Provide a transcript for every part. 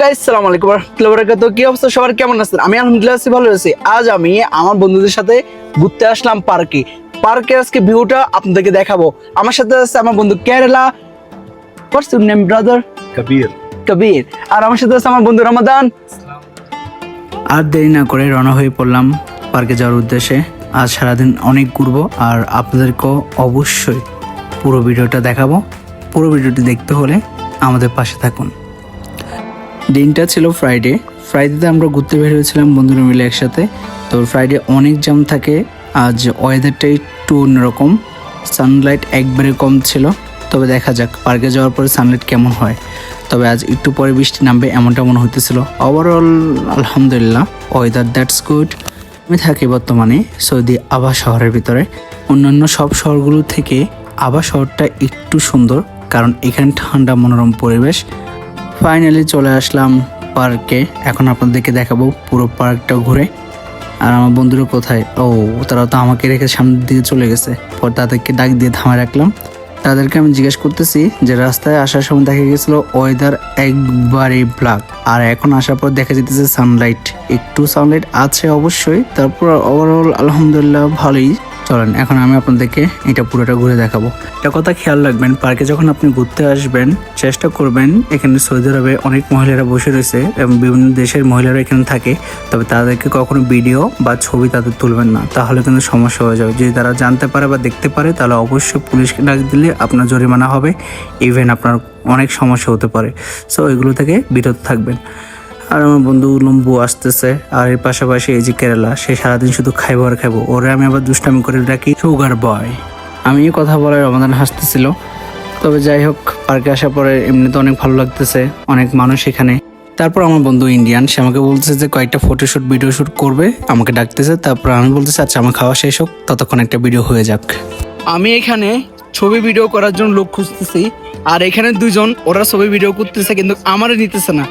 Guys, আসসালামু আলাইকুম ওয়া রাহমাতুল্লাহি ওয়া বারাকাতুহু। কি অবস্থা সবার, কেমন আছেন? আমি আলহামদুলিল্লাহ আছি, ভালো আছি। আজ আমি আমার বন্ধুদের সাথে ঘুরতে আসলাম পার্কে। পার্কের আজকে ভিউটা আপনাদেরকে দেখাবো। আমার সাথে আছে আমার বন্ধু Kerala. What's your name brother? Kabir. Kabir. আর আমার সাথে আছে আমার বন্ধু রমাদান। আর দেরি না করে রওনা হয়ে পড়লাম পার্কে যাওয়ার উদ্দেশ্যে। আজ সারাদিন অনেক ঘুরবো আর আপনাদেরকেও অবশ্যই পুরো ভিডিওটা দেখাবো। পুরো ভিডিওটি দেখতে হলে আমাদের পাশে থাকুন। দিনটা ছিল ফ্রাইডেতে আমরা ঘুরতে বের হয়েছিলাম বন্ধুরা মিলে একসাথে। তো ফ্রাইডে অনেক জ্যাম থাকে। আজ ওয়েদারটা একটু অন্যরকম, সানলাইট একবারে কম ছিল। তবে দেখা যাক পার্কে যাওয়ার পরে সানলাইট কেমন হয়। তবে আজ একটু পরে বৃষ্টি নামবে এমনটা মনে হইতেছিল। ওভারঅল আলহামদুলিল্লাহ ওয়েদার দ্যাটস গুড। আমি থাকি বর্তমানে সৌদি আবা শহরের ভিতরে। অন্যান্য সব শহরগুলো থেকে আবা শহরটা একটু সুন্দর, কারণ এখানে ঠান্ডা মনোরম পরিবেশ। ফাইনালি চলে আসলাম পার্কে। এখন আপনাদেরকে দেখাবো পুরো পার্কটা ঘুরে। আর আমার বন্ধুরা কোথায়? তারা তো আমাকে রেখে সামনের দিকে চলে গেছে। পর তাদেরকে ডাক দিয়ে থামায় রাখলাম। তাদেরকে আমি জিজ্ঞেস করতেছি যে রাস্তায় আসার সময় দেখা গেছিল ওয়েদার একবারে ব্ল্যাক, আর এখন আসার পর দেখা যেতেছে সানলাইট, একটু সানলাইট আছে অবশ্যই। তারপর ওভারঅল আলহামদুলিল্লাহ ভালোই। চলেন এখন আমি আপনাদেরকে এটা পুরোটা ঘুরে দেখাবো। একটা কথা খেয়াল রাখবেন, পার্কে যখন আপনি ঘুরতে আসবেন চেষ্টা করবেন, এখানে সৌদি আরবে অনেক মহিলারা বসে রয়েছে এবং বিভিন্ন দেশের মহিলারা এখানে থাকে। তবে তাদেরকে কখনো ভিডিও বা ছবি তাদের তুলবেন না, তাহলে কিন্তু সমস্যা হয়ে যাবে। যদি তারা জানতে পারে বা দেখতে পারে তাহলে অবশ্যই পুলিশকে ডাক দিলে আপনার জরিমানা হবে, ইভেন আপনার অনেক সমস্যা হতে পারে। সো এগুলো থেকে বিরত থাকবেন। আর আমার বন্ধু লম্বু আসতেছে, আর এর পাশাপাশি এই যে কেরালা, সে সারাদিন শুধু খাইবো আর খাইবো। ওরে আমি আবার দুষ্টামি করে ডাকি সুগার বয়। আমি এই কথা বলার রমাদান হাসতেছিল। তবে যাই হোক, পার্কে আসার পরে এমনিতে অনেক ভালো লাগতেছে, অনেক মানুষ এখানে। তারপর আমার বন্ধু ইন্ডিয়ান, সে আমাকে বলতেছে যে কয়েকটা ফটোশ্যুট ভিডিও শ্যুট করবে, আমাকে ডাকতেছে। তারপর আমি বলতেছি আচ্ছা আমার খাওয়া শেষ হোক, ততক্ষণ একটা ভিডিও হয়ে যাক। আমি এখানে ছবি ভিডিও করার জন্য লোক খুঁজতেছি, আর এখানে দুজন ওরা ছবি ভিডিও করতেছে কিন্তু আমারও নিতেছে না।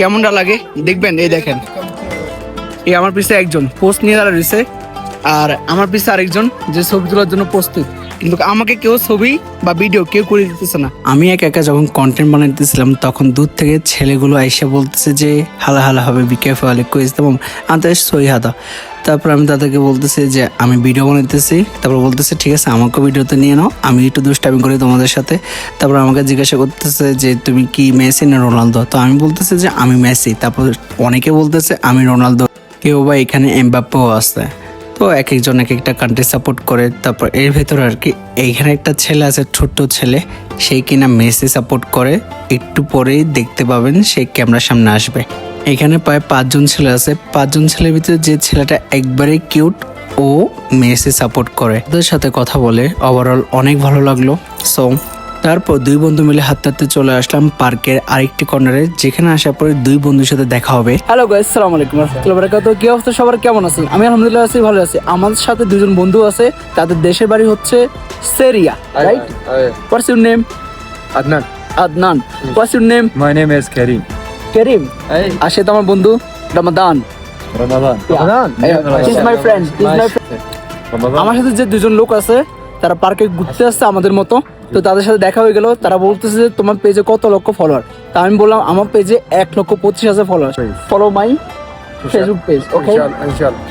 কেমনটা লাগে দেখবেন। এই দেখেন, এই আমার পিছে একজন পোস্ট নিয়ে দাঁড়া রয়েছে, আর আমার পিছে আরেকজন যে ছবি তোলার জন্য প্রস্তুত, কিন্তু আমাকে কেউ ছবি বা ভিডিও কেউ করে দিতেছে না। আমি একা যখন কন্টেন্ট বানাইতেছিলাম তখন দূর থেকে ছেলেগুলো আইসা বলতেছে যে হালা হালা হবে বিকেফ আলে কইস তেমন আনতে সই হাদা। তারপর আমি তাদেরকে বলতেছি যে আমি ভিডিও বানাইতেছি। তারপর বলতেছে ঠিক আছে আমাকে ভিডিওতে নিয়ে নাও, আমি একটু দুষ্টামি করি তোমাদের সাথে। তারপর আমাকে জিজ্ঞাসা করতেছে যে তুমি কি মেসি না রোনালদো? তো আমি বলতেছি যে আমি মেসি। তারপর অনেকে বলতেছে আমি রোনালদো, কেউ বা এখানে এমবাপ্পেও আছে। তো এক একজন এক একটা কান্ট্রি সাপোর্ট করে। তারপর এর ভেতরে আর কি এইখানে একটা ছেলে আছে, ছোট্ট ছেলে, সেই কিনা মেসি সাপোর্ট করে। একটু পরেই দেখতে পাবেন সে ক্যামেরার সামনে আসবে। এখানে প্রায় 5 জন ছেলে আছে। 5 জন ছেলের ভিতরে যে ছেলেটা একবারে কিউট, ও মেসি সাপোর্ট করে। ওদের সাথে কথা বলে ওভারঅল অনেক ভালো লাগলো। সো তারপর দুই বন্ধু মিলে হাঁটতে হাঁটতে চলে আসলাম পার্কের আরেকটি কর্নারে, যেখানে আসার পরে দুই বন্ধুর সাথে দেখা হবে। হ্যালো গাইস, আসসালামু আলাইকুম ওয়া রাহমাতুল্লাহি ওয়া বারাকাতুহু। কি অবস্থা সবার, কেমন আছেন? আমি আলহামদুলিল্লাহ আছি, ভালো আছি। আমাদের সাথে দুজন বন্ধু আছে, তাদের দেশের বাড়ি হচ্ছে Syria, right? What's your name? Adnan. Adnan. What's your name? My name is Karim. Karim. Hey. আর সে তো আমার বন্ধু রমাদান। Ramadan. He's my friend. আমার সাথে যে দুজন লোক আছে তারা পার্কে ঘুরতে আসছে আমাদের মতো। তো তাদের সাথে দেখা হয়ে গেল। তারা বলতেছে যে তোমার পেজে কত লক্ষ ফলোয়ার? তা আমি বললাম আমার পেজে 1,25,000 follower. Follow my Facebook page. Okay Inshallah.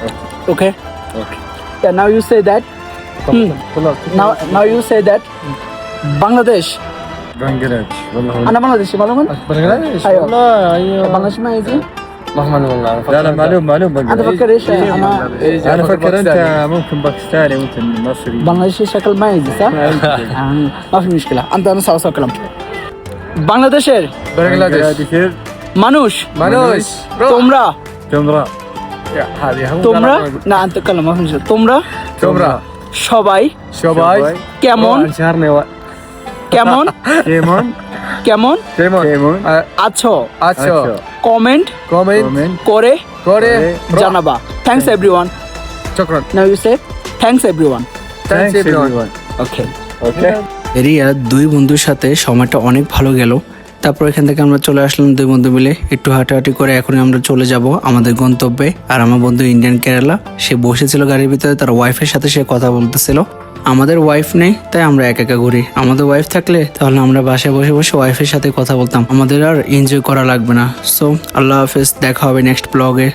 Okay now you say that now you say that Bangladesh Bangladesh. انا بنغلاديشي معلومه Bangladesh. أيوة. والله أيوه. بنغلاديشي ما يجي ما والله. لا معلوم انت Bangladesh. فكر ايش أنا فكر أنت ممكن باكستاني ممكن مصري. Bangladeshi شكل ما يجي صح؟ ما في مشكله انت انا سوا كلام বাংলাদেশের Bangladesh. মানুষ তোমরা تمرة. هذه তোমরা না انت كلام ما في مشكله তোমরা تمرة. সবাই شباي. কেমন شهرني কেমন كيمون. কেমন كيمون. আছো أتشو. কমেন্ট كومنت. করে كوري. জানাবা। Thanks everyone. شكرا. Now you say thanks everyone. Thanks everyone. Okay Okay. এরিয়া দুই বন্ধুর সাথে সময়টা অনেক ভালো গেল। তারপর এখান থেকে আমরা চলে আসলাম দুই বন্ধু মিলে, একটু হাঁটাহাঁটি করে এখন আমরা চলে যাব আমাদের গন্তব্যে। আর আমার বন্ধু ইন্ডিয়ান কেরালা, সে বসেছিল গাড়ির ভিতরে, তার ওয়াইফের সাথে সে কথা বলতেছিল। আমাদের ওয়াইফ নেই তাই আমরা একা একা ঘুরি। আমাদের ওয়াইফ থাকলে তাহলে আমরা বাসায় বসে বসে ওয়াইফের সাথে কথা বলতাম, আমাদের আর এনজয় করা লাগবে না। সো আল্লাহ হাফেজ, দেখা হবে নেক্সট ব্লগে।